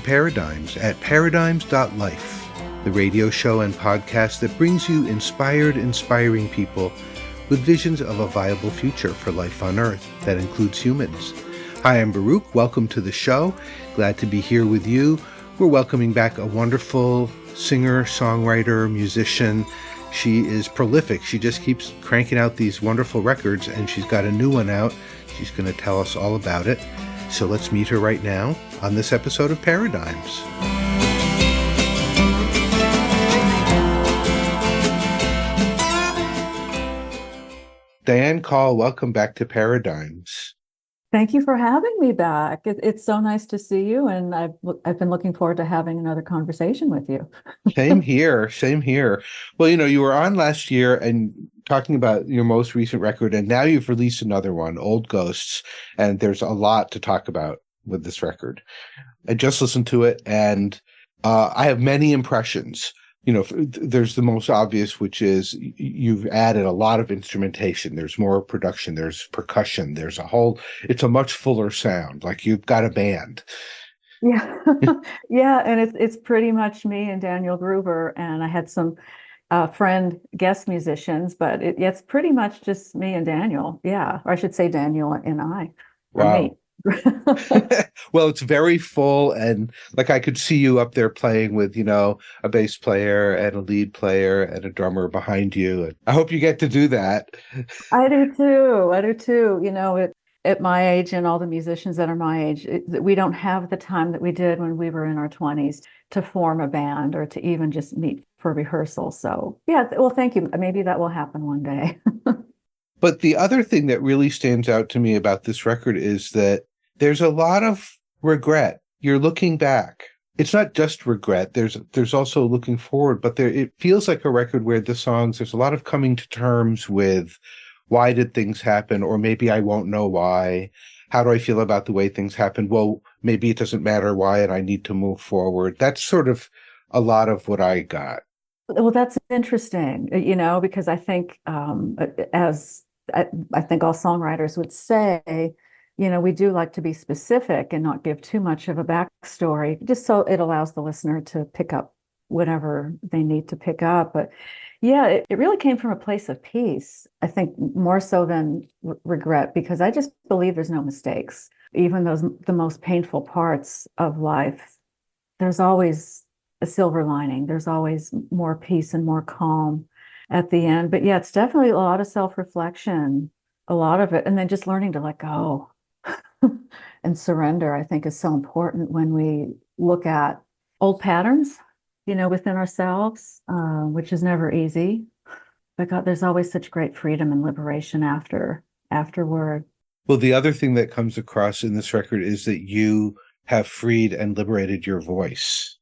Paradigms at paradigms.life, the radio show and podcast that brings you inspiring people with visions of a viable future for life on Earth that includes humans. Hi, I'm Baruch. Welcome to the show. Glad to be here with you. We're welcoming back a wonderful singer, songwriter, musician. She is prolific. She just keeps cranking out these wonderful records, and she's got a new one out. She's going to tell us all about it. So let's meet her right now on this episode of Paradigms. Diane Coll, welcome back to Paradigms. Thank you for having me back. It's so nice to see you, and I've been looking forward to having another conversation with you. Same here. Well, you were on last year and talking about your most recent record, and now you've released another one, Old Ghosts, and there's a lot to talk about with this record. I just listened to it, and I have many impressions. There's the most obvious, which is you've added a lot of instrumentation. There's more production. There's percussion. It's a much fuller sound. Like you've got a band. Yeah. Yeah. And it's pretty much me and Daniel Gruber. And I had some friend guest musicians, but it's pretty much just me and Daniel. Yeah. Or I should say Daniel and I. Wow. Me. Well, it's very full, and like I could see you up there playing with, a bass player and a lead player and a drummer behind you. And I hope you get to do that. I do too. At my age and all the musicians that are my age, we don't have the time that we did when we were in our 20s to form a band or to even just meet for rehearsal. So yeah, well, thank you. Maybe that will happen one day. But the other thing that really stands out to me about this record is that there's a lot of regret. You're looking back. It's not just regret. There's also looking forward, but it feels like a record where there's a lot of coming to terms with why did things happen, or maybe I won't know why. How do I feel about the way things happened? Well, maybe it doesn't matter why, and I need to move forward. That's sort of a lot of what I got. Well, that's interesting, because I think I think all songwriters would say, we do like to be specific and not give too much of a backstory, just so it allows the listener to pick up whatever they need to pick up. But yeah, it really came from a place of peace, I think, more so than regret, because I just believe there's no mistakes. Even the most painful parts of life, there's always a silver lining. There's always more peace and more calm at the end. But yeah, it's definitely a lot of self-reflection, a lot of it. And then just learning to let go and surrender, I think, is so important when we look at old patterns, within ourselves, which is never easy. But God, there's always such great freedom and liberation afterward. Well, the other thing that comes across in this record is that you have freed and liberated your voice.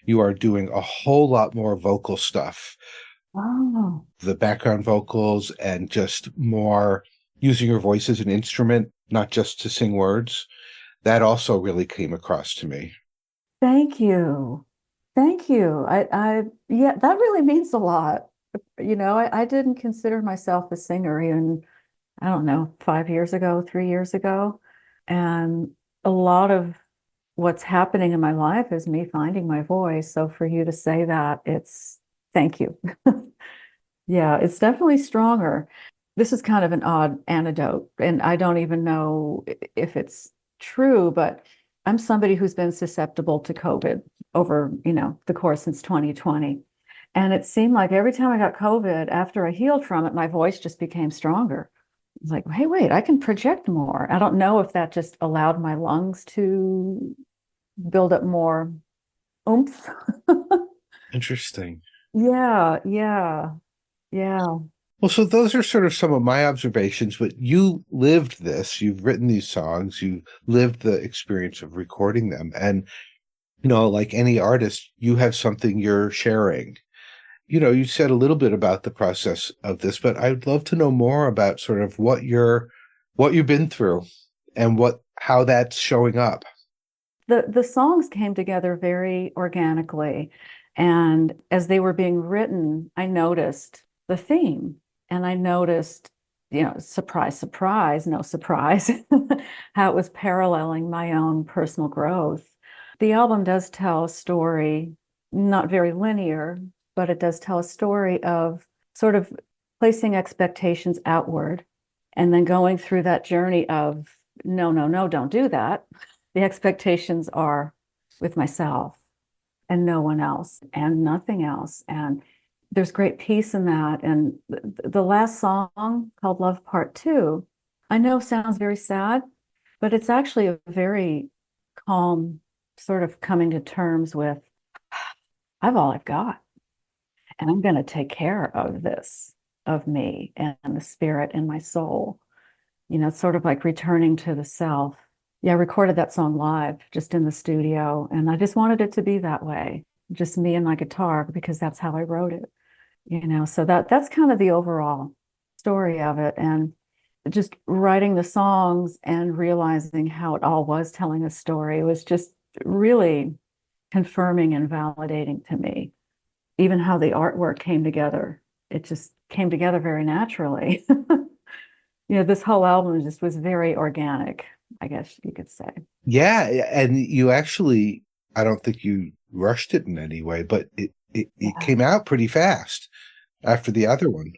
You are doing a whole lot more vocal stuff. Oh. The background vocals and just more using your voice as an instrument, not just to sing words. That also really came across to me. Thank you. Yeah, that really means a lot. I didn't consider myself a singer even, I don't know, 5 years ago, 3 years ago. And a lot of what's happening in my life is me finding my voice. So for you to say that, thank you. Yeah, it's definitely stronger. This is kind of an odd anecdote, and I don't even know if it's true, but I'm somebody who's been susceptible to COVID over, the course since 2020. And it seemed like every time I got COVID, after I healed from it, my voice just became stronger. It's like, hey, wait, I can project more. I don't know if that just allowed my lungs to build up more oomph. Interesting. Yeah. Well, so those are sort of some of my observations, but you lived this, you've written these songs, you lived the experience of recording them. And, like any artist, you have something you're sharing. You said a little bit about the process of this, but I'd love to know more about sort of what you've been through and how that's showing up. The songs came together very organically. And as they were being written, I noticed the theme. And I noticed, surprise, surprise, no surprise, how it was paralleling my own personal growth. the album does tell a story, not very linear, but it does tell a story of sort of placing expectations outward and then going through that journey of no, no, no, don't do that. The expectations are with myself and no one else and nothing else. And there's great peace in that. And the last song called Love Part 2, I know sounds very sad, but it's actually a very calm sort of coming to terms with, I've all I've got, and I'm going to take care of this, of me and the spirit and my soul. It's sort of like returning to the self. Yeah, I recorded that song live just in the studio, and I just wanted it to be that way, just me and my guitar, because that's how I wrote it. So that's kind of the overall story of it. And just writing the songs and realizing how it all was telling a story was just really confirming and validating to me. Even how the artwork came together, it just came together very naturally. This whole album just was very organic, I guess you could say. Yeah, and you actually, I don't think you rushed it in any way, but it came out pretty fast after the other one.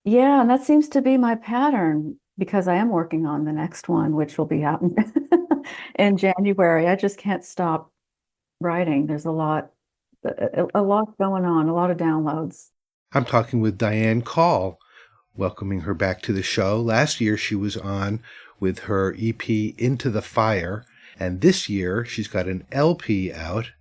Yeah, and that seems to be my pattern, because I am working on the next one, which will be out in January. I just can't stop writing. There's a lot going on, a lot of downloads. I'm talking with Diane Coll, welcoming her back to the show. Last year, she was on with her EP Into the Fire, and this year she's got an LP out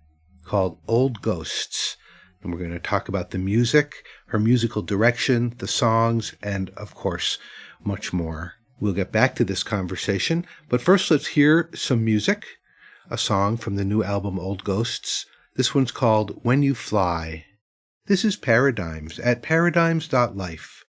called Old Ghosts. And we're going to talk about the music, her musical direction, the songs, and, of course, much more. We'll get back to this conversation, but first let's hear some music, a song from the new album Old Ghosts. This one's called When You Fly. This is Paradigms at paradigms.life.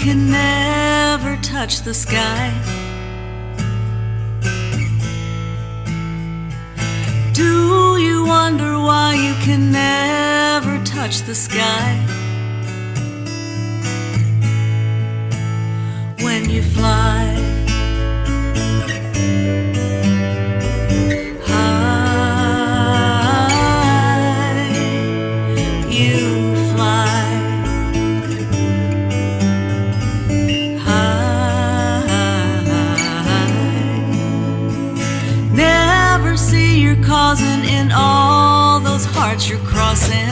Can never touch the sky. Do you wonder why you can never touch the sky? When you fly high, you fly. Causing in all those hearts you're crossing.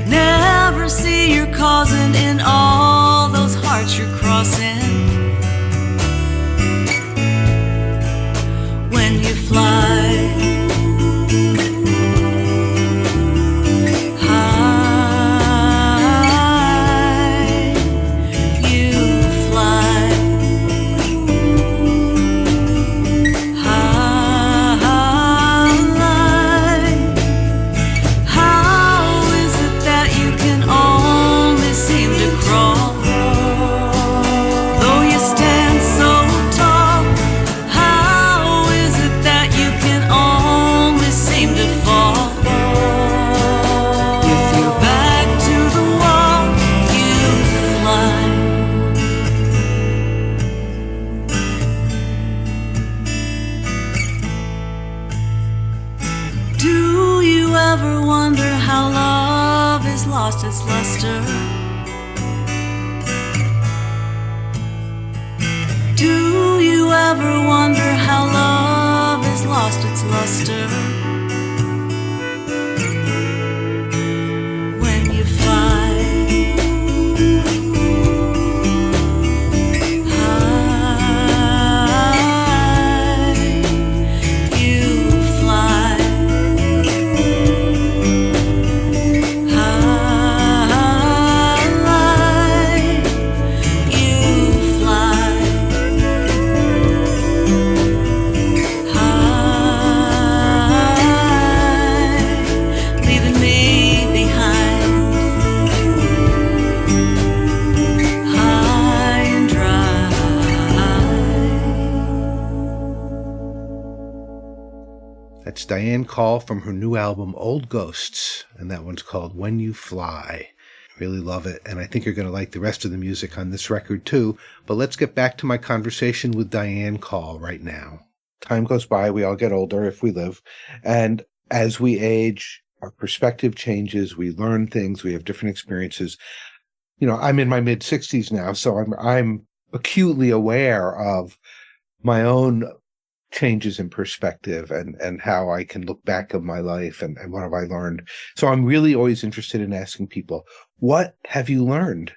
Never see you're causing in all those hearts you're crossing. When you fly its luster? Do you ever wonder how love has lost its luster? When you fly high, That's Diane Coll from her new album, Old Ghosts, and that one's called When You Fly. Really love it, and I think you're going to like the rest of the music on this record too. But let's get back to my conversation with Diane Coll right now. Time goes by, we all get older if we live, and as we age, our perspective changes, we learn things, we have different experiences. You know, I'm in my mid-60s now, so I'm acutely aware of my own changes in perspective and how I can look back of my life and what have I learned. So I'm really always interested in asking people, what have you learned?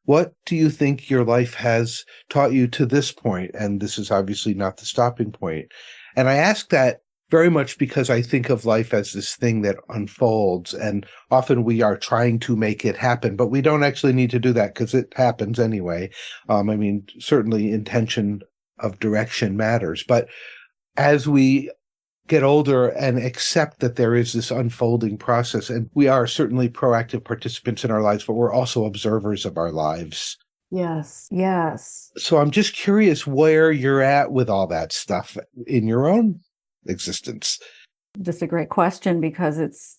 What do you think your life has taught you to this point? And this is obviously not the stopping point. And I ask that very much because I think of life as this thing that unfolds, and often we are trying to make it happen, but we don't actually need to do that because it happens anyway. I mean, certainly intention of direction matters, but as we get older and accept that there is this unfolding process, and we are certainly proactive participants in our lives, but we're also observers of our lives. Yes, yes. So I'm just curious where you're at with all that stuff in your own existence. Just a great question, because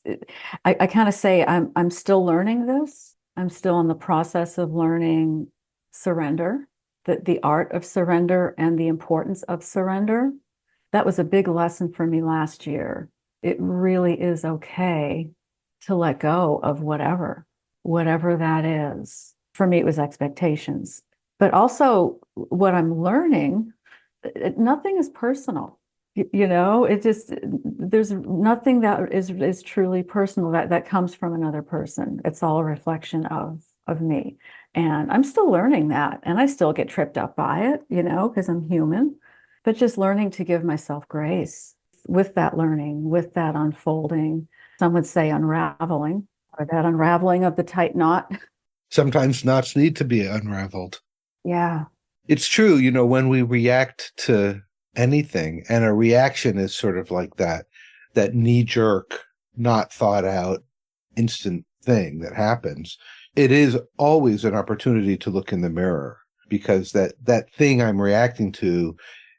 I kind of say I'm still learning this. I'm still in the process of learning surrender, the art of surrender and the importance of surrender. That was a big lesson for me last year. It really is okay to let go of whatever that is. For me, it was expectations. But also what I'm learning, nothing is personal. You know, there's nothing that is truly personal that comes from another person. It's all a reflection of me. And I'm still learning that. And I still get tripped up by it, you know, because I'm human. But just learning to give myself grace with that learning, with that unfolding. Some would say unraveling, or that unraveling of the tight knot. Sometimes knots need to be unraveled. Yeah. It's true, you know, when we react to anything, and a reaction is sort of like that knee-jerk, not thought out, instant thing that happens, it is always an opportunity to look in the mirror, because that thing I'm reacting to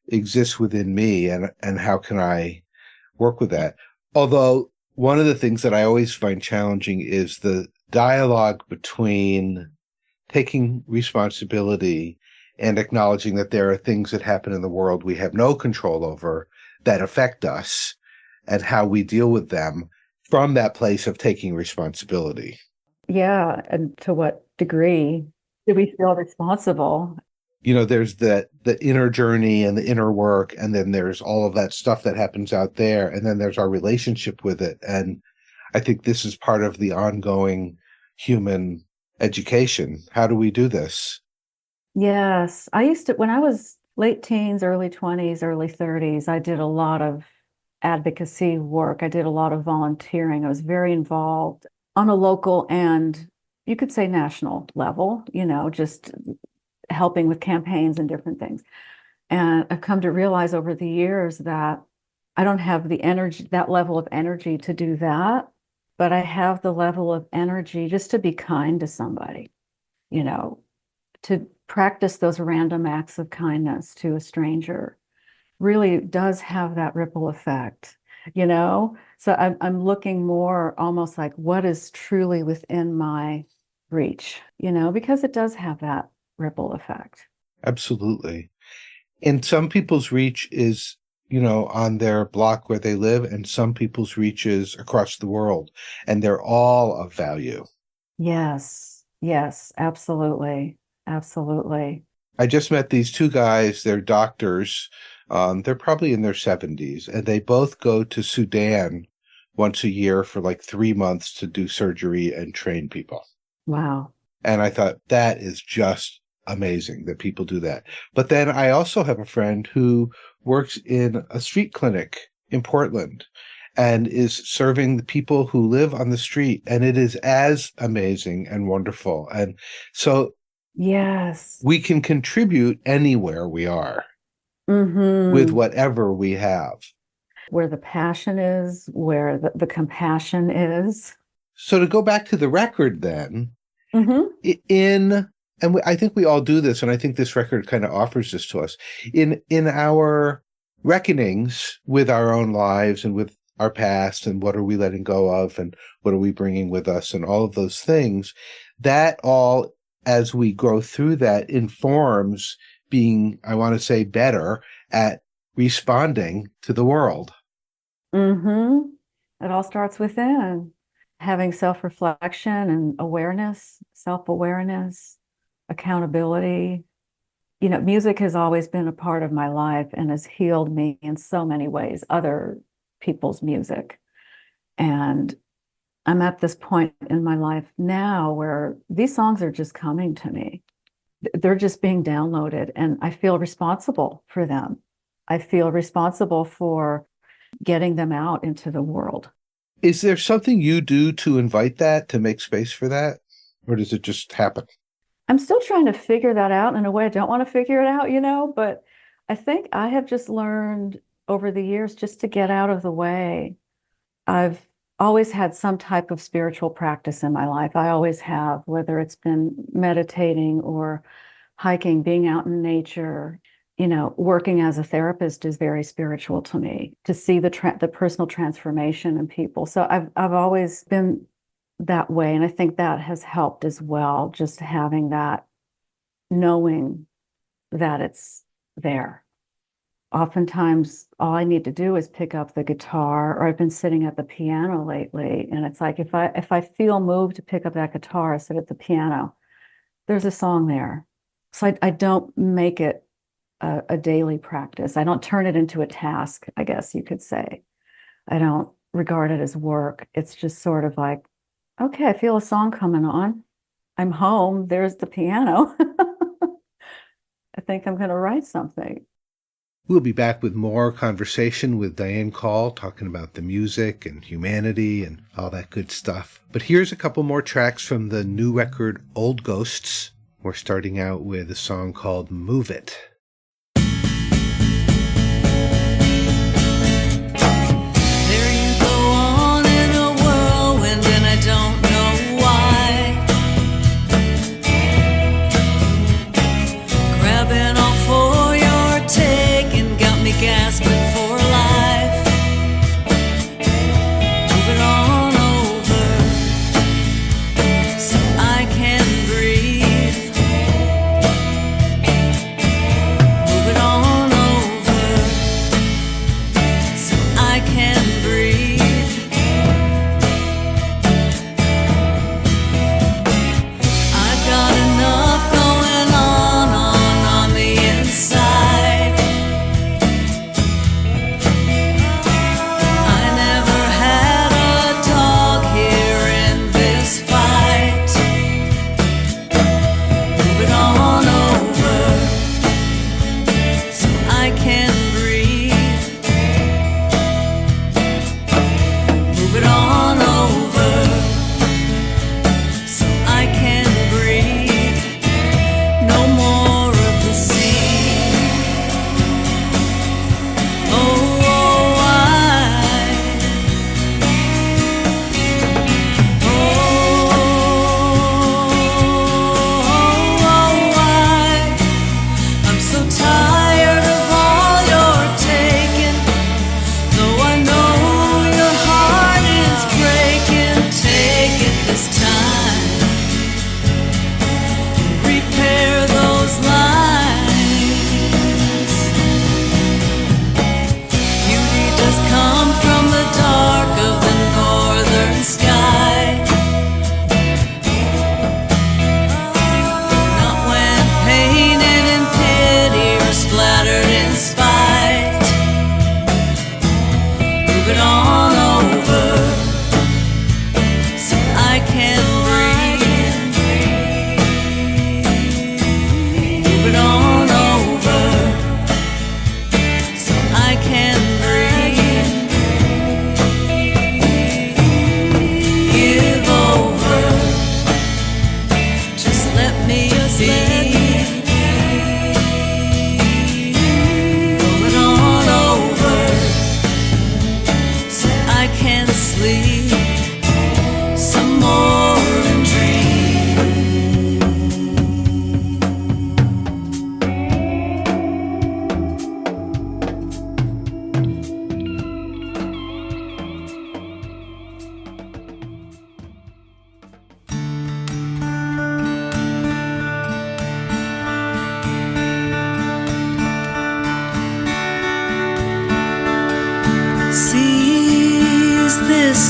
exists within me, and how can I work with that? Although one of the things that I always find challenging is the dialogue between taking responsibility and acknowledging that there are things that happen in the world we have no control over that affect us, and how we deal with them from that place of taking responsibility. Yeah. And to what degree do we feel responsible? You know, there's the inner journey and the inner work, and then there's all of that stuff that happens out there, and then there's our relationship with it. And I think this is part of the ongoing human education. How do we do this? Yes. I used to, when I was late teens, early 20s, early 30s, I did a lot of advocacy work. I did a lot of volunteering. I was very involved on a local and you could say national level, you know, just helping with campaigns and different things. And I've come to realize over the years that I don't have the energy, that level of energy to do that, but I have the level of energy just to be kind to somebody, you know, to practice those random acts of kindness to a stranger really does have that ripple effect, you know? So I'm looking more almost like what is truly within my reach, you know, because it does have that ripple effect. Absolutely. And some people's reach is, you know, on their block where they live, and some people's reach is across the world, and they're all of value. Yes, yes, absolutely. Absolutely. I just met these two guys. They're doctors. They're probably in their 70s, and they both go to Sudan once a year for like 3 months to do surgery and train people. Wow. And I thought that is just amazing that people do that. But then I also have a friend who works in a street clinic in Portland and is serving the people who live on the street. And it is as amazing and wonderful. And so yes, we can contribute anywhere we are with whatever we have. Where the passion is, where the compassion is. So to go back to the record then, I think we all do this, and I think this record kind of offers this to us. In our reckonings with our own lives and with our past and what are we letting go of and what are we bringing with us and all of those things, that all, as we grow through that, informs being, I want to say, better at responding to the world. Mm-hmm. It all starts within. Having self-reflection and awareness, self-awareness, accountability. You know, music has always been a part of my life and has healed me in so many ways, other people's music. And I'm at this point in my life now where these songs are just coming to me. They're just being downloaded, and I feel responsible for them. I feel responsible for getting them out into the world. Is there something you do to invite that, to make space for that? Or does it just happen? I'm still trying to figure that out. In a way, I don't want to figure it out, you know, but I think I have just learned over the years just to get out of the way. I've always had some type of spiritual practice in my life. I always have, whether it's been meditating or hiking, being out in nature. You know, working as a therapist is very spiritual to me, to see the personal transformation in people. So I've always been that way, and I think that has helped as well, just having that, knowing that it's there. Oftentimes, all I need to do is pick up the guitar, or I've been sitting at the piano lately, and it's like if I feel moved to pick up that guitar, I sit at the piano, there's a song there. So I don't make it a daily practice. I don't turn it into a task, I guess you could say. I don't regard it as work. It's just sort of like, okay, I feel a song coming on. I'm home. There's the piano. I think I'm going to write something. We'll be back with more conversation with Diane Coll, talking about the music and humanity and all that good stuff. But here's a couple more tracks from the new record, Old Ghosts. We're starting out with a song called Move It. Don't know why. Grabbing all for your take and got me gasping for life. Move it on over so I can breathe.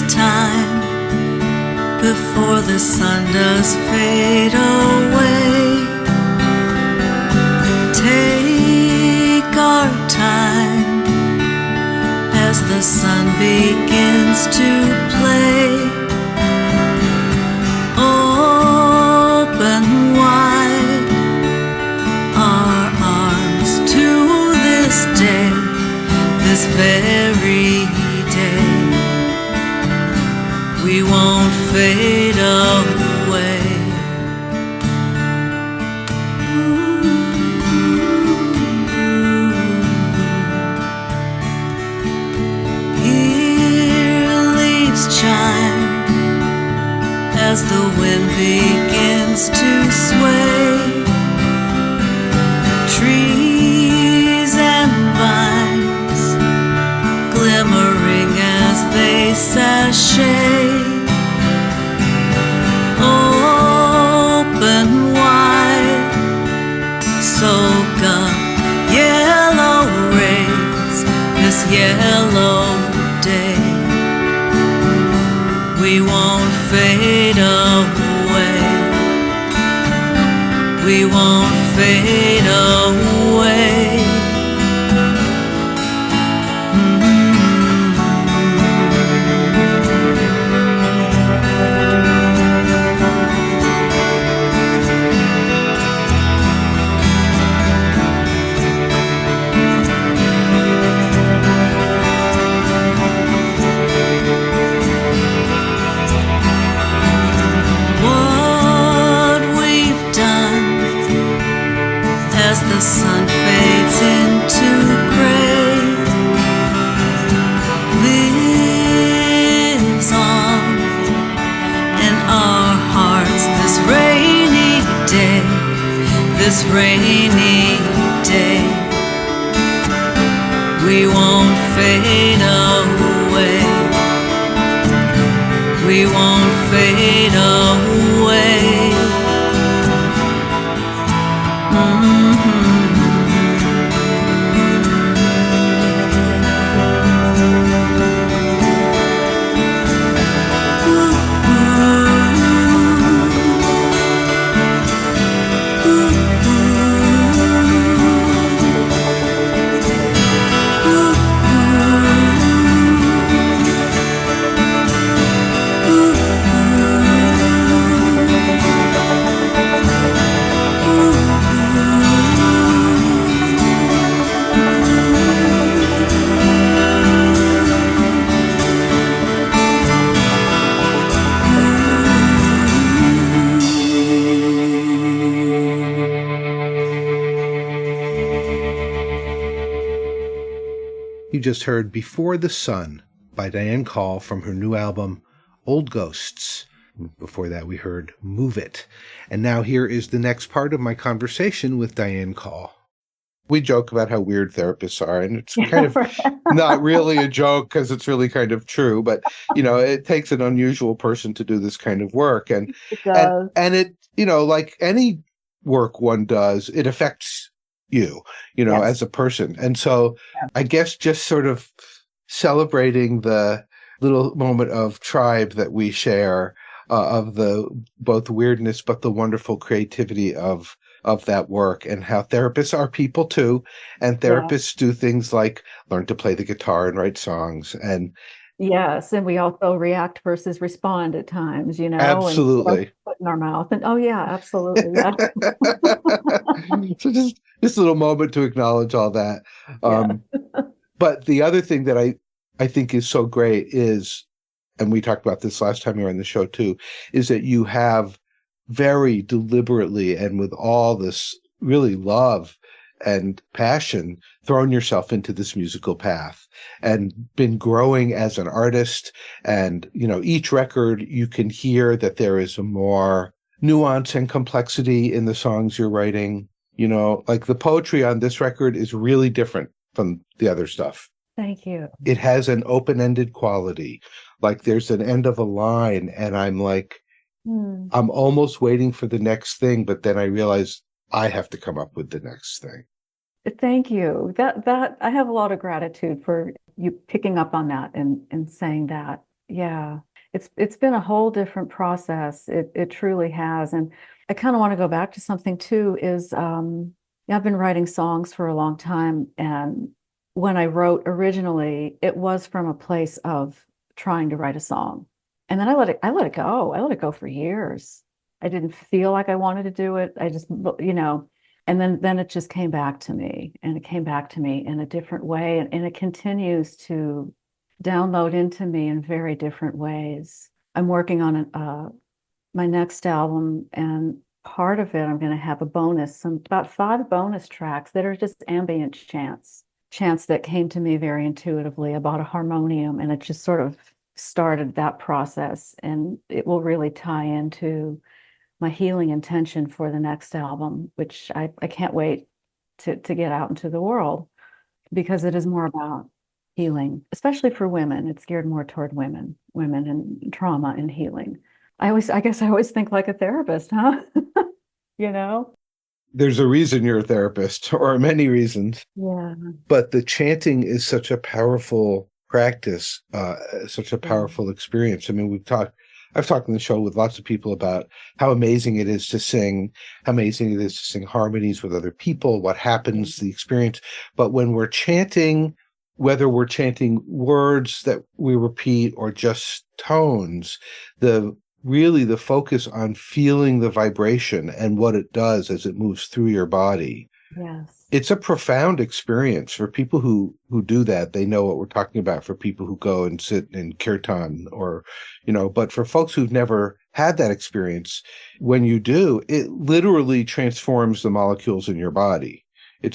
time before the sun does fade away. Take our time as the sun begins to play. Open wide our arms to this day, this very day. We won't fade away. Hear leaves chime as the wind begins to sway. Trees and vines glimmering as they sashay. Open wide, soak up yellow rays this yellow day. We won't fade away. We won't fade away. As the sun fades into gray, lives on in our hearts this rainy day, this rainy day. We won't fade away. We won't fade away. You just heard Before the Sun by Diane Coll from her new album, Old Ghosts. Before that, we heard Move It. And now here is the next part of my conversation with Diane Coll. We joke about how weird therapists are, and it's kind of not really a joke because it's really kind of true, but, you know, it takes an unusual person to do this kind of work. And It does. and it, you know, like any work one does, it affects you, you know, Yes. as a person. And so I guess just sort of celebrating the little moment of tribe that we share, of the both weirdness but the wonderful creativity of that work, and how therapists are people too, and therapists do things like learn to play the guitar and write songs. And Yes, and we also react versus respond at times, you know, absolutely. and put in our mouth. And oh yeah, absolutely. Yeah. So just this little moment to acknowledge all that. Yeah. But the other thing that I think is so great is, and we talked about this last time you were on the show too, is that you have very deliberately and with all this really love and passion thrown yourself into this musical path and been growing as an artist. And, you know, each record you can hear that there is a more nuance and complexity in the songs you're writing. You know, like the poetry on this record is really different from the other stuff. Thank you. It has an open-ended quality. Like there's an end of a line and I'm like, I'm almost waiting for the next thing, but then I realize I have to come up with the next thing. Thank you. That I have a lot of gratitude for you picking up on that and saying that. Yeah. It's been a whole different process. It truly has. And I kind of want to go back to something too, is yeah, I've been writing songs for a long time. And when I wrote originally, it was from a place of trying to write a song. And then I let it go. I let it go for years. I didn't feel like I wanted to do it. I just, and then it just came back to me, and it came back to me in a different way. And it continues to download into me in very different ways. I'm working on my next album, and part of it, I'm going to have about 5 bonus tracks that are just ambient chants that came to me very intuitively about a harmonium, and it just sort of started that process, and it will really tie into my healing intention for the next album, which I can't wait to get out into the world, because it is more about healing, especially for women. It's geared more toward women and trauma and healing. I guess I always think like a therapist, huh? You know? There's a reason you're a therapist, or many reasons. Yeah. But the chanting is such a powerful practice, such a Yeah. powerful experience. I mean, I've talked on the show with lots of people about how amazing it is to sing, how amazing it is to sing harmonies with other people, what happens, the experience. But when we're chanting, whether we're chanting words that we repeat or just tones, really the focus on feeling the vibration and what it does as it moves through your body. Yes. It's a profound experience for people who do that. They know what we're talking about. For people who go and sit in kirtan, or, but for folks who've never had that experience, when you do, it literally transforms the molecules in your body. I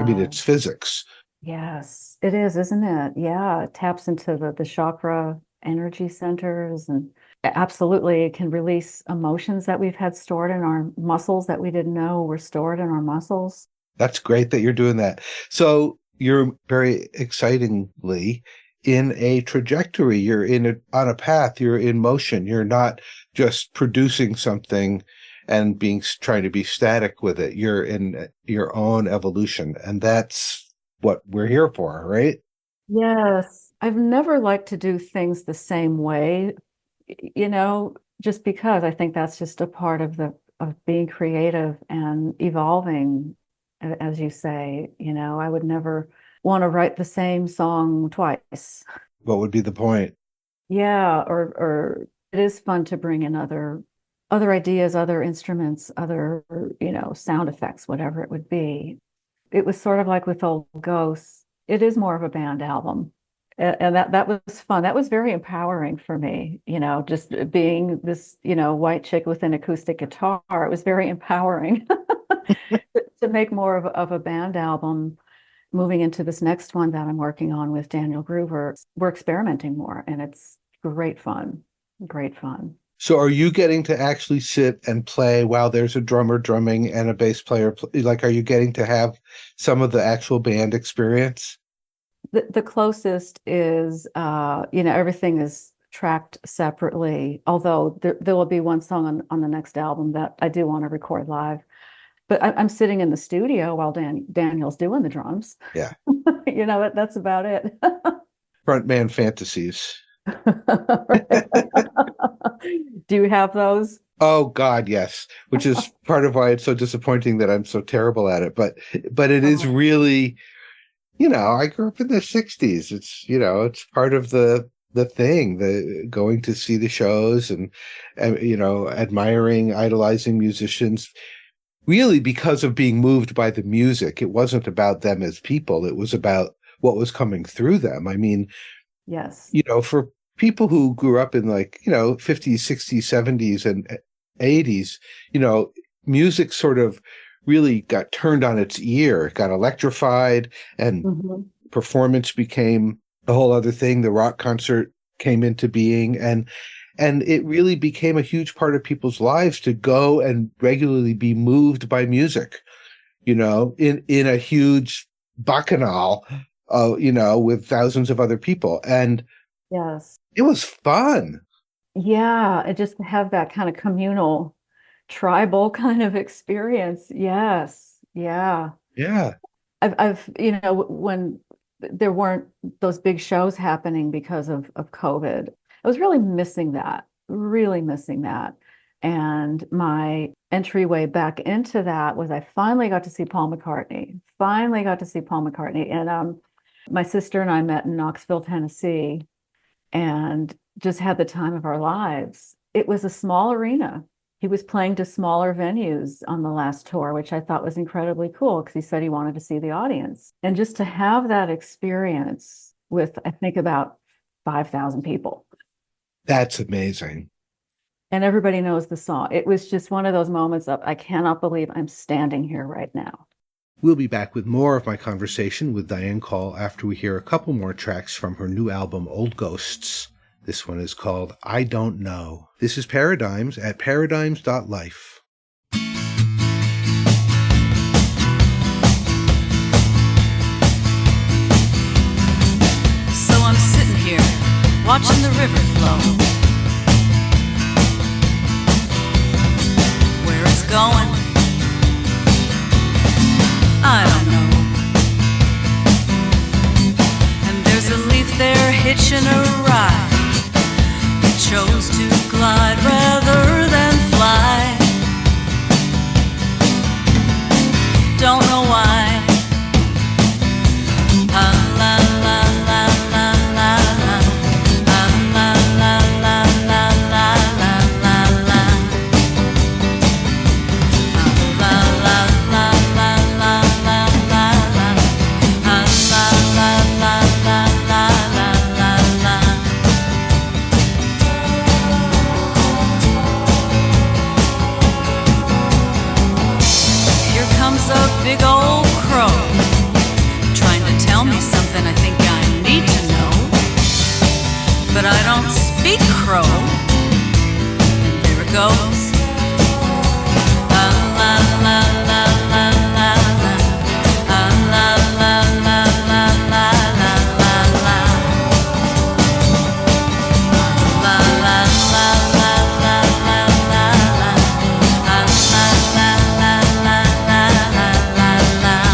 mean, it's physics. Yes, it is, isn't it? Yeah, it taps into the chakra energy centers, and absolutely it can release emotions that we've had stored in our muscles that we didn't know were stored in our muscles. That's great that you're doing that. So you're very excitingly in a trajectory. You're on a path. You're in motion. You're not just producing something and trying to be static with it. You're in your own evolution, and that's what we're here for, right? Yes, I've never liked to do things the same way, just because I think that's just a part of being creative and evolving, as you say. I would never want to write the same song twice. What would be the point? Yeah, or it is fun to bring in other ideas, other instruments, other, sound effects, whatever it would be. It was sort of like with Old Ghosts. It is more of a band album. And that was fun. That was very empowering for me, just being this, white chick with an acoustic guitar. It was very empowering to make more of a band album. Moving into this next one that I'm working on with Daniel Groover, we're experimenting more, and it's great fun. Great fun. So are you getting to actually sit and play while there's a drummer drumming and a bass player? Like, are you getting to have some of the actual band experience? The closest is, everything is tracked separately, although there will be one song on the next album that I do want to record live. But I'm sitting in the studio while Daniel's doing the drums. Yeah. That's about it. Frontman fantasies. Do you have those? Oh God, yes. Which is part of why it's so disappointing that I'm so terrible at it. But it is really, I grew up in the 60s. It's, it's part of the thing, the going to see the shows and admiring, idolizing musicians, really because of being moved by the music. It wasn't about them as people. It was about what was coming through them. I mean, yes, for people who grew up in 50s, 60s, 70s, and 80s, music sort of really got turned on its ear. It got electrified, and performance became a whole other thing. The rock concert came into being, and it really became a huge part of people's lives to go and regularly be moved by music, in a huge bacchanal, with thousands of other people. And yes, it was fun. yeah. And just to have that kind of communal, tribal kind of experience. Yes, yeah. Yeah. I've when there weren't those big shows happening because of COVID, I was really missing that. And my entryway back into that was I finally got to see Paul McCartney. And my sister and I met in Knoxville, Tennessee, and just had the time of our lives. It was a small arena. He was playing to smaller venues on the last tour, which I thought was incredibly cool because he said he wanted to see the audience. And just to have that experience with, I think, about 5,000 people. That's amazing. And everybody knows the song. It was just one of those moments of, I cannot believe I'm standing here right now. We'll be back with more of my conversation with Diane Coll after we hear a couple more tracks from her new album, Old Ghosts. This one is called I Don't Know. This is Paradigms at paradigms.life. So I'm sitting here, watching the river flow. Where it's going, I don't know. And there's a leaf there hitching a ride. It chose to glide rather than fly. Don't know why. La la la la la la la. La la la la la la la la la. La la la la la la la la. La la la la la la la la la. Here comes a big old crow, trying to tell me something I think I need to know. But I don't speak crow. And there it goes. La la la la la la la. La la la la la la la la la. La la la la la la la la. La la la la la la la la la.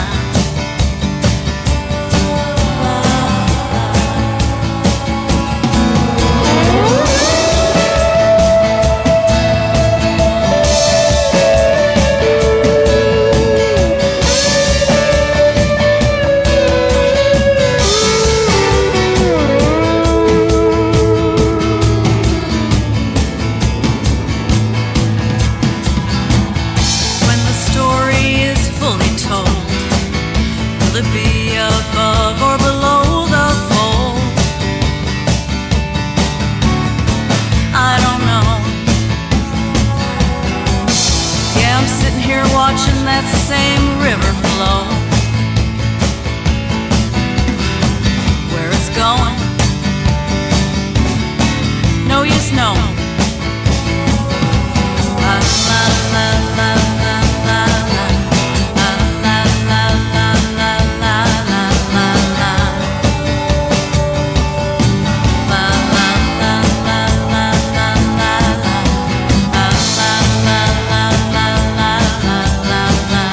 When the story is fully told, will it be above or below the fold? I don't know. Yeah, I'm sitting here watching that same river flow. Where it's going, no use knowing. La la la la la la la. La la la la la la la la la. La la la la la la la la. La la la la la la la la la.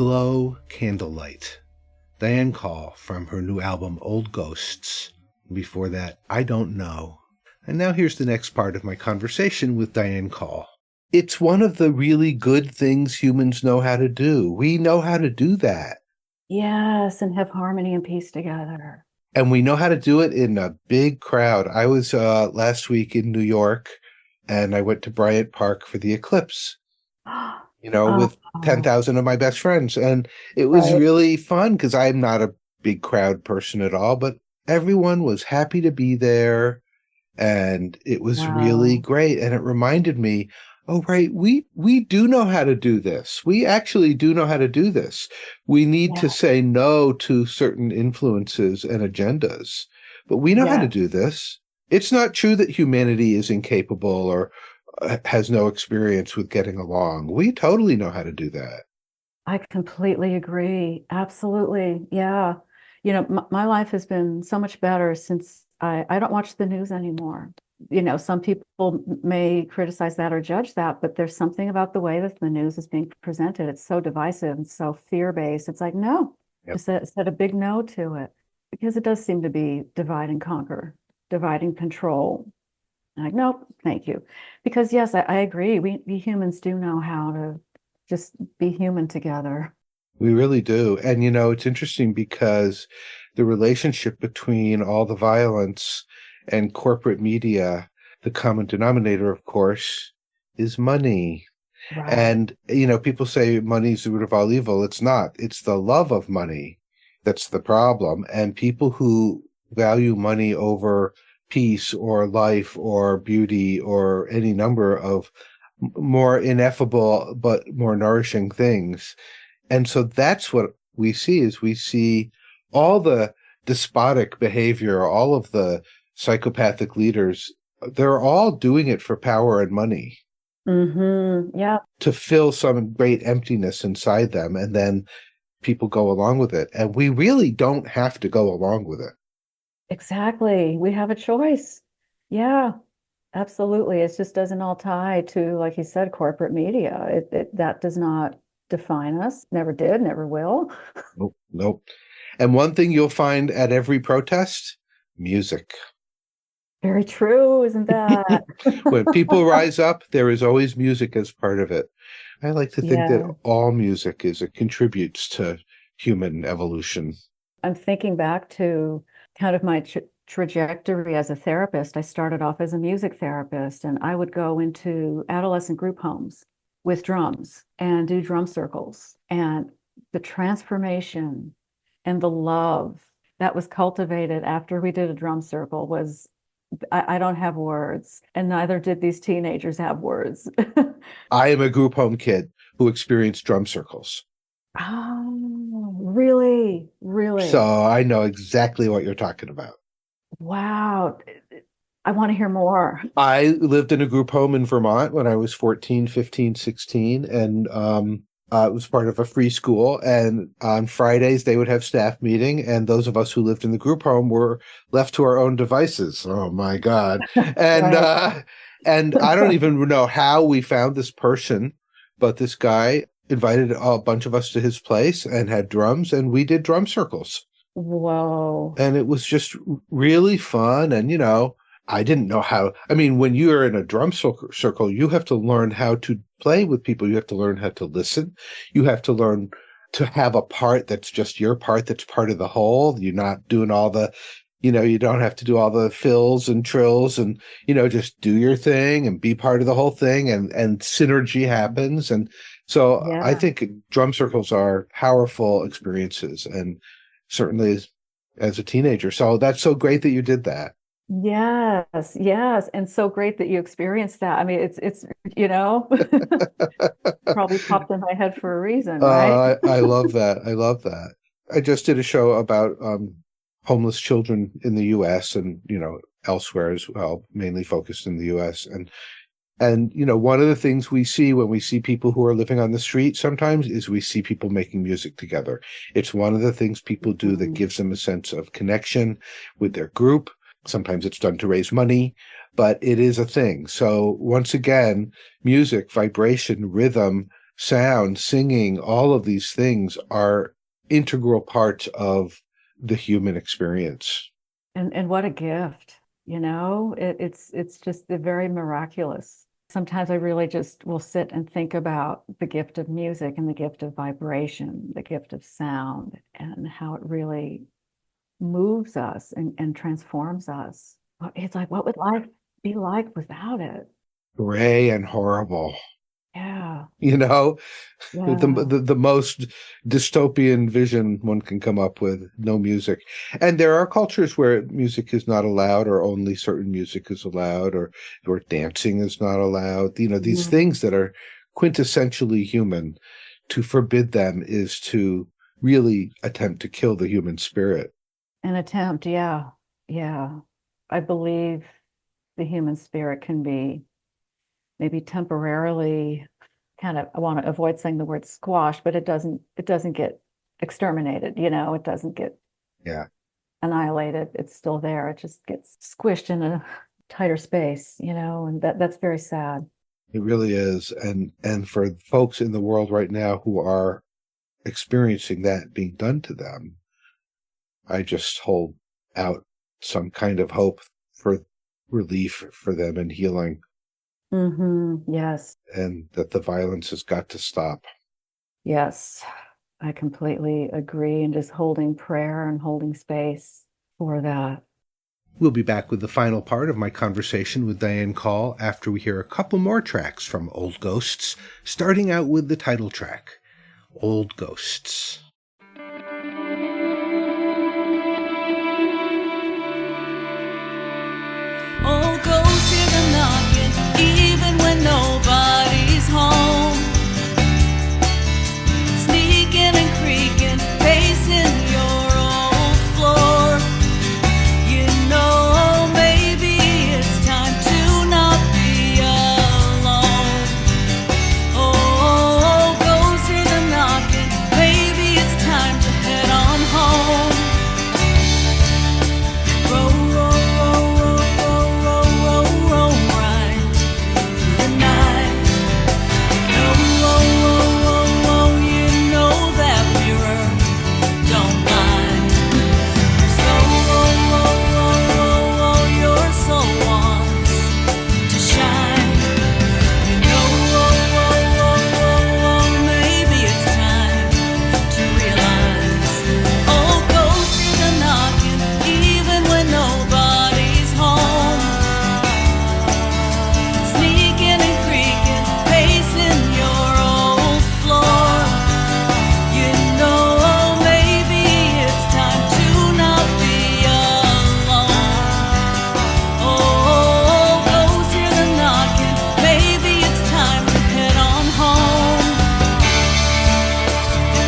Glow Candlelight. Diane Coll from her new album Old Ghosts. Before that, I Don't Know. And now here's the next part of my conversation with Diane Coll. It's one of the really good things humans know how to do. We know how to do that. Yes, and have harmony and peace together. And we know how to do it in a big crowd. I was last week in New York, and I went to Bryant Park for the eclipse, with 10,000 of my best friends. And it was really fun because I'm not a big crowd person at all, but everyone was happy to be there. And it was really great. And it reminded me, oh, right, we do know how to do this. We actually do know how to do this. We need to say no to certain influences and agendas, but we know how to do this. It's not true that humanity is incapable or has no experience with getting along. We totally know how to do that. I completely agree. Absolutely. Yeah. My life has been so much better since I don't watch the news anymore. Some people may criticize that or judge that, but there's something about the way that the news is being presented. It's so divisive and so fear-based. It's like, no, just set a big no to it, because it does seem to be divide and conquer, divide and control. Like, nope, thank you. Because yes, I agree. We humans do know how to just be human together. We really do. And, it's interesting because the relationship between all the violence and corporate media, the common denominator, of course, is money. Right. And, people say money's the root of all evil. It's not. It's the love of money that's the problem. And people who value money over peace or life or beauty or any number of more ineffable but more nourishing things. And so that's what we see all the despotic behavior, all of the psychopathic leaders, they're all doing it for power and money. Mm-hmm. Yeah. To fill some great emptiness inside them, and then people go along with it. And we really don't have to go along with it. Exactly. We have a choice. Yeah, absolutely. It just doesn't all tie to, like you said, corporate media. That does not define us. Never did, never will. Nope. And one thing you'll find at every protest, music. Very true, isn't that? When people rise up, there is always music as part of it. I like to think that all music contributes to human evolution. I'm thinking back to kind of my trajectory as a therapist. I started off as a music therapist, and I would go into adolescent group homes with drums and do drum circles. And the transformation and the love that was cultivated after we did a drum circle was, I don't have words, and neither did these teenagers have words. I am a group home kid who experienced drum circles. Oh, really? Really? So I know exactly what you're talking about. Wow. I want to hear more. I lived in a group home in Vermont when I was 14, 15, 16, and it was part of a free school. And on Fridays, they would have staff meeting, and those of us who lived in the group home were left to our own devices. Oh, my God. And and I don't even know how we found this person, but this guy invited a bunch of us to his place and had drums, and we did drum circles. Whoa. And it was just really fun. And, I didn't know how. I mean, when you're in a drum circle, you have to learn how to play with people. You have to learn how to listen. You have to learn to have a part that's just your part, that's part of the whole. You're not doing all the, you don't have to do all the fills and trills and, just do your thing and be part of the whole thing, and synergy happens. And so I think drum circles are powerful experiences, and certainly as a teenager. So that's so great that you did that. Yes. And so great that you experienced that. I mean, it's probably popped in my head for a reason, right? I love that. I just did a show about homeless children in the U.S. and, elsewhere as well, mainly focused in the U.S. And one of the things we see when we see people who are living on the street sometimes is we see people making music together. It's one of the things people do that gives them a sense of connection with their group. Sometimes it's done to raise money, but it is a thing. So once again, music, vibration, rhythm, sound, singing, all of these things are integral parts of the human experience. And what a gift, it's just very miraculous. Sometimes I really just will sit and think about the gift of music and the gift of vibration, the gift of sound, and how it really moves us and transforms us. It's like, what would life be like without it? Gray and horrible. Yeah. The Yeah. most dystopian vision one can come up with, no music. And there are cultures where music is not allowed, or only certain music is allowed, or dancing is not allowed. These things that are quintessentially human, to forbid them is to really attempt to kill the human spirit. An attempt, yeah. Yeah. I believe the human spirit can be maybe temporarily I want to avoid saying the word squash, but it doesn't get exterminated, it doesn't get annihilated. It's still there. It just gets squished in a tighter space, and that's very sad. It really is. And for folks in the world right now who are experiencing that being done to them, I just hold out some kind of hope for relief for them and healing. Yes. And that the violence has got to stop. Yes, I completely agree. And just holding prayer and holding space for that. We'll be back with the final part of my conversation with Diane Coll after we hear a couple more tracks from Old Ghosts, starting out with the title track, Old Ghosts. Old ghosts hear the knocking, even when nobody's home. Sneaking and creaking, pacing your old floor. Maybe it's time to not be alone. Oh, ghosts hear the knocking, maybe it's time to head on home. Row, row, row, row, row, row, row, row, right through the night. Row, row, row, row, row, you know that mirror don't lie. So row, row, row, row, row, your soul wants to shine. Row, row, row, row, row, maybe it's time to realize. Old ghosts hear the knocking, even when nobody's home. Sneaking and creaking, pacing your old floor. Maybe it's time to not be alone. Oh, ghosts hear the knocking, maybe it's time to head on home.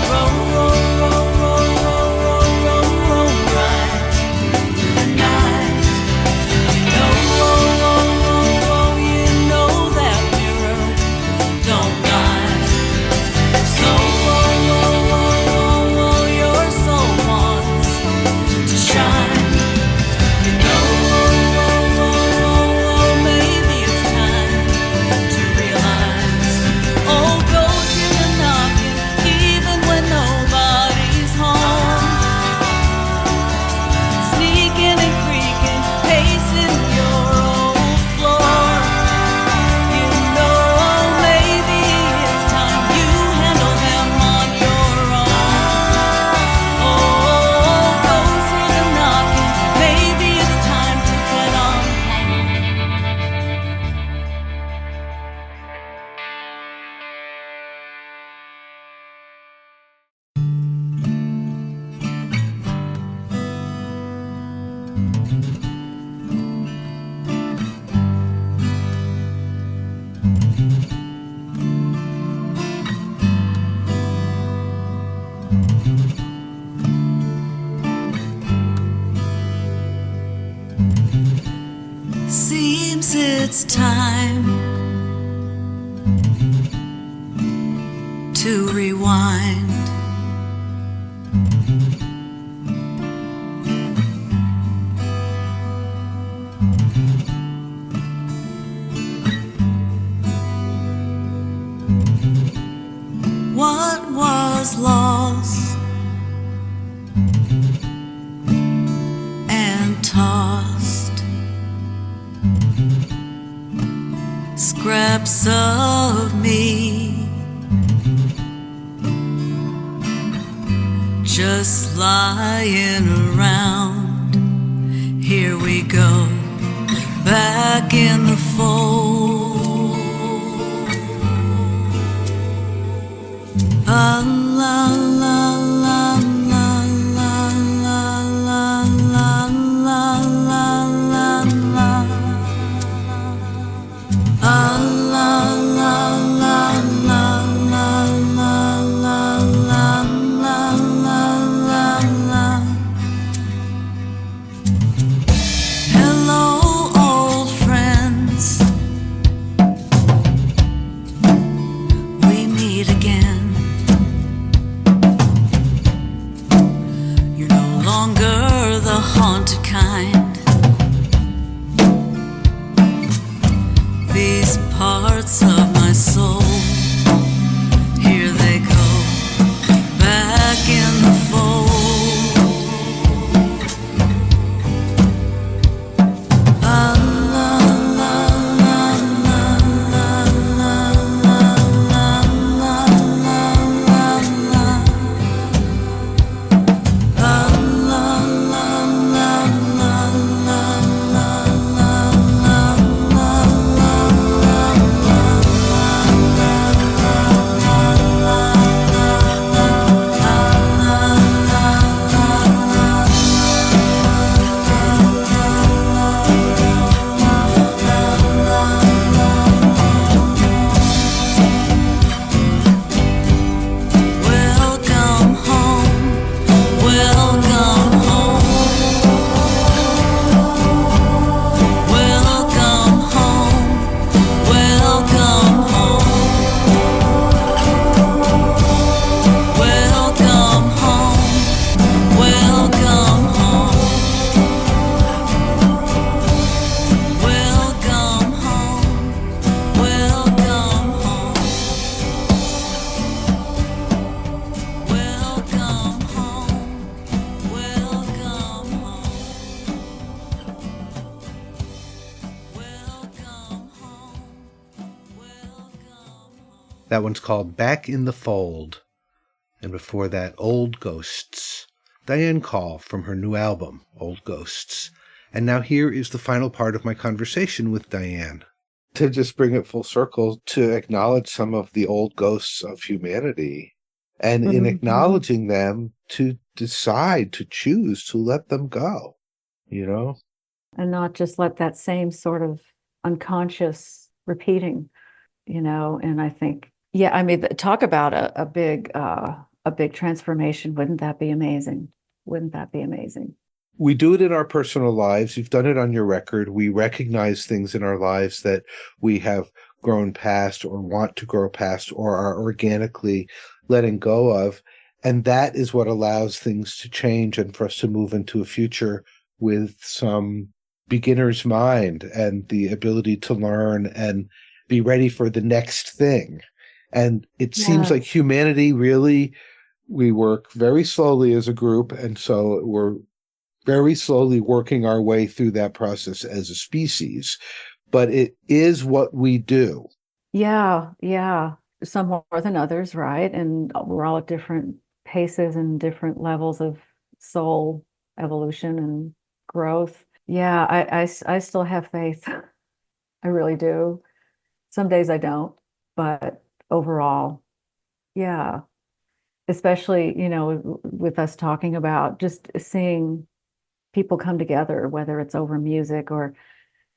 Row, row, row, row, row, row, row, row, right through the night. Row, row, row, row, you know that mirror don't lie. So row, row, row, row, row, your soul wants to shine. Row, row, row, row, row, maybe it's time to realize. Old ghosts hear the knocking, even when nobody's home. Sneaking and creaking, pacing your old floor. Maybe it's time you handle them on your own. Oh, ghosts hear the knocking, maybe it's time to head on home. Seems it's time to rewind. scraps of me, just lying around. Here we go, back in the fold. La la la la la la la la la la la la la. La la la la la la la la la la la. Hello, old friends. We meet again. You're no longer the haunted kind. These parts of my soul, here they go, back in the fold. La la la la la la la la la la la la. La la la la la la la Welcome home, welcome home, welcome home, welcome home, welcome home, welcome home, welcome home, welcome home. Welcome home, welcome home, welcome home, welcome home. That one's called Back in the Fold. And before that, Old Ghosts. Diane Coll from her new album, Old Ghosts. And now here is the final part of my conversation with Diane. To just bring it full circle, to acknowledge some of the old ghosts of humanity. And in acknowledging them, to decide, to choose, to let them go, you know? And not just let that same sort of unconscious repeating, and I think, yeah, I mean, talk about a big transformation. Wouldn't that be amazing? Wouldn't that be amazing? We do it in our personal lives. You've done it on your record. We recognize things in our lives that we have grown past or want to grow past or are organically letting go of. And that is what allows things to change and for us to move into a future with some beginner's mind and the ability to learn and be ready for the next thing. And it seems like humanity really, we work very slowly as a group. And so we're very slowly working our way through that process as a species. But it is what we do. Yeah. Some more than others, right? And we're all at different paces and different levels of soul evolution and growth. Yeah, I still have faith. I really do. Some days I don't, but overall, yeah. Especially, with us talking about just seeing people come together, whether it's over music or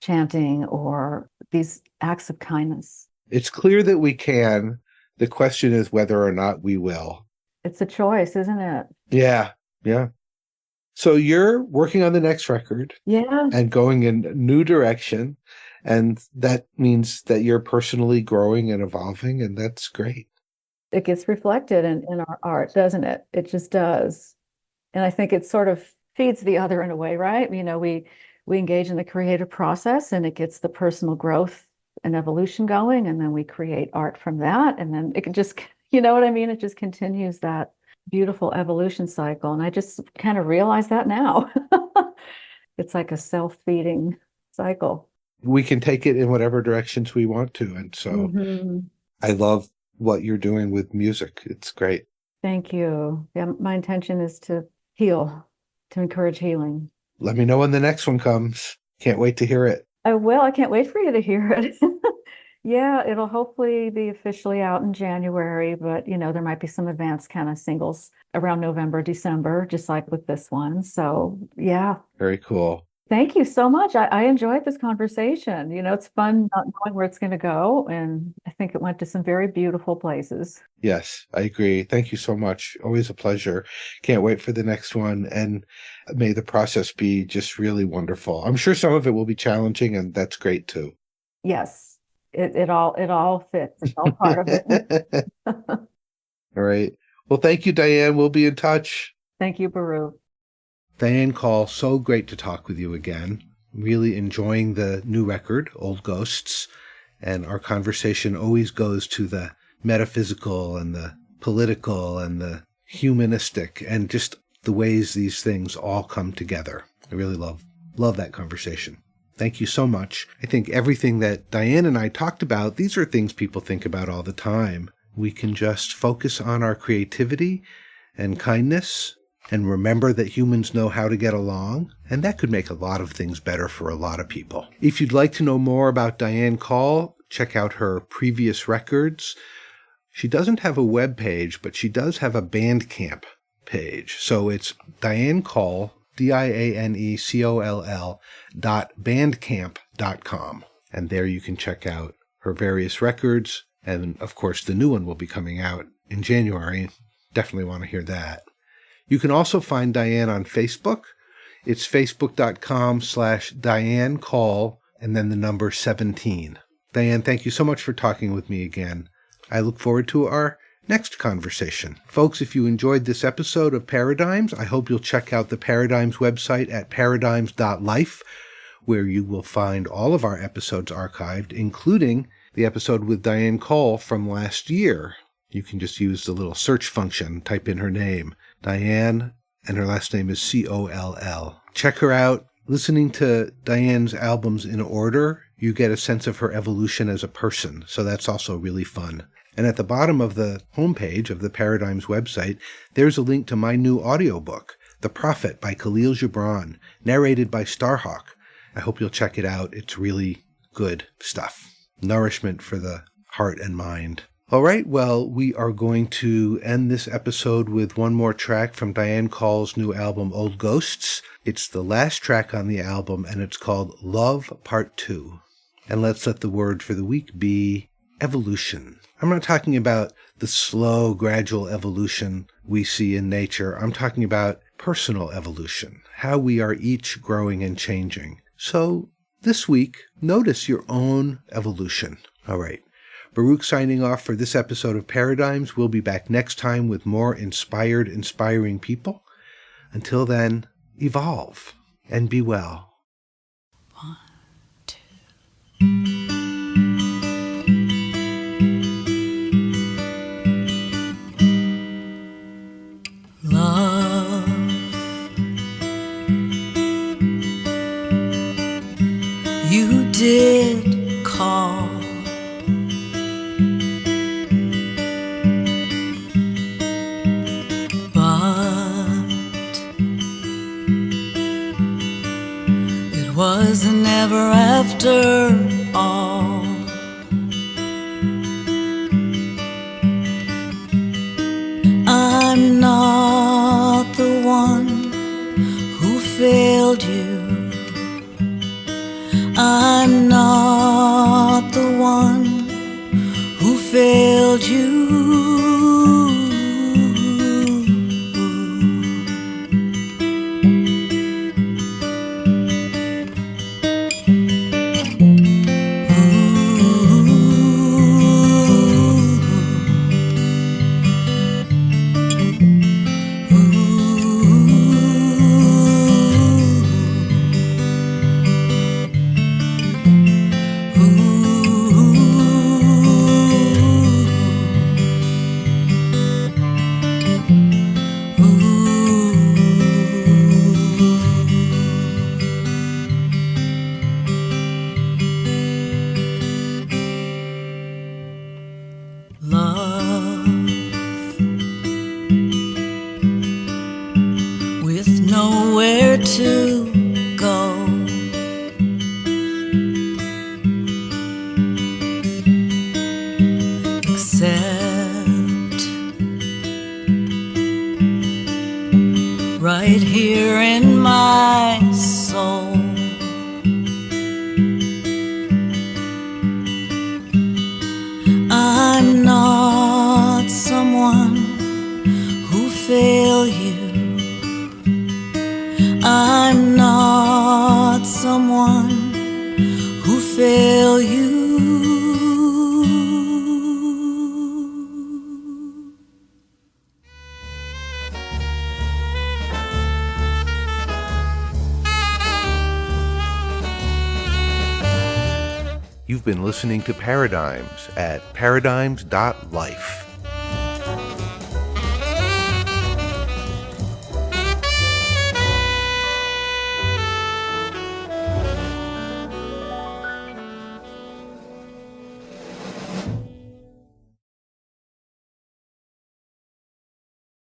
chanting or these acts of kindness. It's clear that we can. The question is whether or not we will. It's a choice, isn't it? Yeah. So you're working on the next record. Yeah. And going in a new direction. And that means that you're personally growing and evolving, and that's great. It gets reflected in our art, doesn't it? It just does. And I think it sort of feeds the other in a way, right? We engage in the creative process and it gets the personal growth and evolution going. And then we create art from that. And then it can just, you know what I mean? It just continues that beautiful evolution cycle. And I just kind of realize that now. It's like a self-feeding cycle. we can take it in whatever directions we want to. And so I love what you're doing with music. It's great. Thank you. Yeah, my intention is to heal, to encourage healing. Let me know when the next one comes. Can't wait to hear it. I will. I can't wait for you to hear it. Yeah, it'll hopefully be officially out in January, but there might be some advanced kind of singles around November, December, just like with this one. So yeah. Very cool. Thank you so much. I enjoyed this conversation. It's fun not knowing where it's going to go. And I think it went to some very beautiful places. Yes, I agree. Thank you so much. Always a pleasure. Can't wait for the next one. And may the process be just really wonderful. I'm sure some of it will be challenging, and that's great too. Yes, it all fits. It's all part of it. All right. Well, thank you, Diane. We'll be in touch. Thank you, Baruch. Diane Coll, so great to talk with you again. Really enjoying the new record, Old Ghosts. And our conversation always goes to the metaphysical and the political and the humanistic and just the ways these things all come together. I really love that conversation. Thank you so much. I think everything that Diane and I talked about, these are things people think about all the time. We can just focus on our creativity and kindness and remember that humans know how to get along, and that could make a lot of things better for a lot of people. If you'd like to know more about Diane Coll, check out her previous records. She doesn't have a web page, but she does have a Bandcamp page. So it's Diane Coll, DianeColl.bandcamp.com. And there you can check out her various records. And of course, the new one will be coming out in January. Definitely want to hear that. You can also find Diane on Facebook. It's facebook.com/Diane Coll and then the number 17. Diane, thank you so much for talking with me again. I look forward to our next conversation. Folks, if you enjoyed this episode of Paradigms, I hope you'll check out the Paradigms website at paradigms.life, where you will find all of our episodes archived, including the episode with Diane Coll from last year. You can just use the little search function, type in her name, Diane, and her last name is Coll. Check her out. Listening to Diane's albums in order, you get a sense of her evolution as a person, so that's also really fun. And at the bottom of the homepage of the Paradigms website, there's a link to my new audiobook, The Prophet by Khalil Gibran, narrated by Starhawk. I hope you'll check it out. It's really good stuff. Nourishment for the heart and mind. All right, well, we are going to end this episode with one more track from Diane Coll's new album, Old Ghosts. It's the last track on the album, and it's called Love Part 2. And let's let the word for the week be evolution. I'm not talking about the slow, gradual evolution we see in nature. I'm talking about personal evolution, how we are each growing and changing. So this week, notice your own evolution. All right. Baruch signing off for this episode of Paradigms. We'll be back next time with more inspiring people. Until then, evolve and be well. 1, 2. Love, you did call. Was never after all. I'm not the one who failed you. I'm not the one who failed you. fail you. You've been listening to Paradigms at paradigms.life.